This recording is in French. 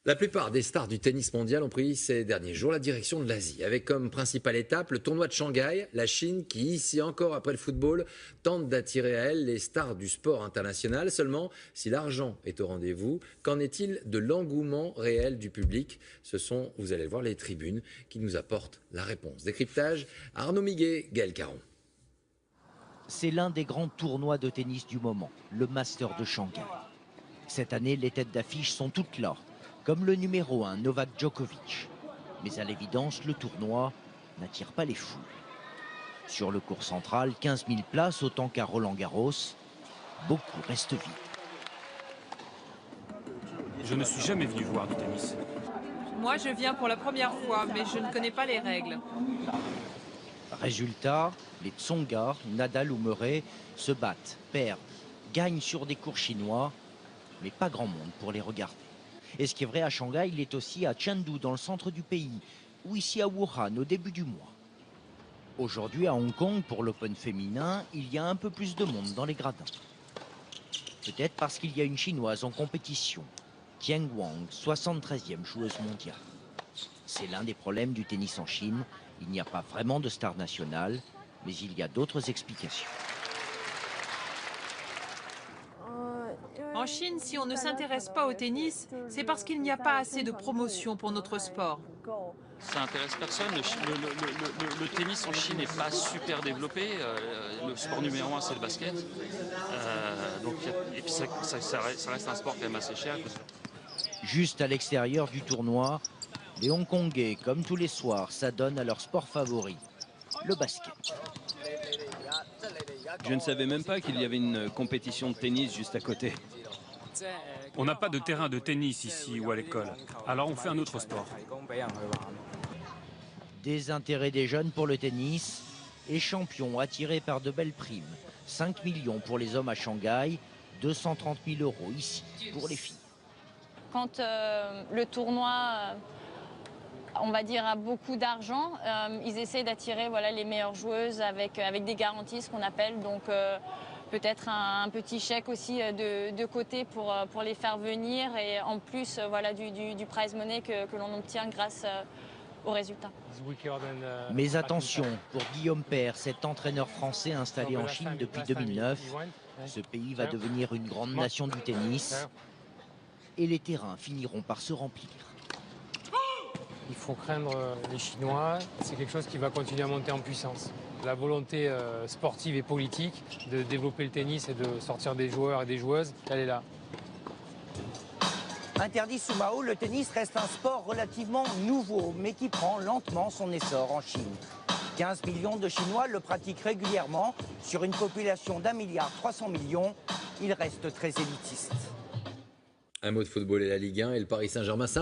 La plupart des stars du tennis mondial ont pris ces derniers jours la direction de l'Asie, avec comme principale étape le tournoi de Shanghai, la Chine qui, ici encore après le football, tente d'attirer à elle les stars du sport international. Seulement, si l'argent est au rendez-vous, qu'en est-il de l'engouement réel du public? Ce sont, vous allez le voir, les tribunes qui nous apportent la réponse. Décryptage, Arnaud Miguet, Gaël Caron. C'est l'un des grands tournois de tennis du moment, le Master de Shanghai. Cette année, les têtes d'affiche sont toutes là, comme le numéro 1 Novak Djokovic. Mais à l'évidence, le tournoi n'attire pas les foules. Sur le court central, 15 000 places, autant qu'à Roland-Garros. Beaucoup restent vides. Je ne suis jamais venu voir du tennis. Moi, je viens pour la première fois, mais je ne connais pas les règles. Résultat, les Tsonga, Nadal ou Murray se battent, perdent, gagnent sur des courts chinois, mais pas grand monde pour les regarder. Et ce qui est vrai à Shanghai, il est aussi à Chengdu, dans le centre du pays, ou ici à Wuhan, au début du mois. Aujourd'hui, à Hong Kong, pour l'Open féminin, il y a un peu plus de monde dans les gradins. Peut-être parce qu'il y a une Chinoise en compétition, Tian Wang, 73e joueuse mondiale. C'est l'un des problèmes du tennis en Chine. Il n'y a pas vraiment de star nationale, mais il y a d'autres explications. En Chine, si on ne s'intéresse pas au tennis, c'est parce qu'il n'y a pas assez de promotion pour notre sport. Ça intéresse personne. Le tennis en Chine n'est pas super développé. Le sport numéro 1, c'est le basket. Et puis ça reste un sport quand même assez cher. Juste à l'extérieur du tournoi, les Hongkongais, comme tous les soirs, s'adonnent à leur sport favori, le basket. Je ne savais même pas qu'il y avait une compétition de tennis juste à côté. On n'a pas de terrain de tennis ici ou à l'école, alors on fait un autre sport. Désintérêt des jeunes pour le tennis et champions attirés par de belles primes. 5 millions pour les hommes à Shanghai, 230 000 euros ici pour les filles. Quand le tournoi, on va dire, a beaucoup d'argent, ils essaient d'attirer les meilleures joueuses avec des garanties, ce qu'on appelle. Donc peut-être un petit chèque aussi de côté pour les faire venir. Et en plus du prize money que l'on obtient grâce aux résultats. Mais attention, pour Guillaume Père, cet entraîneur français installé en Chine depuis 2009, ce pays va devenir une grande nation du tennis. Et les terrains finiront par se remplir. Il faut craindre les Chinois, c'est quelque chose qui va continuer à monter en puissance. La volonté sportive et politique de développer le tennis et de sortir des joueurs et des joueuses, elle est là. Interdit sous Mao, le tennis reste un sport relativement nouveau, mais qui prend lentement son essor en Chine. 15 millions de Chinois le pratiquent régulièrement. Sur une population d'1,3 milliard, il reste très élitiste. Un mot de football et la Ligue 1 et le Paris Saint-Germain.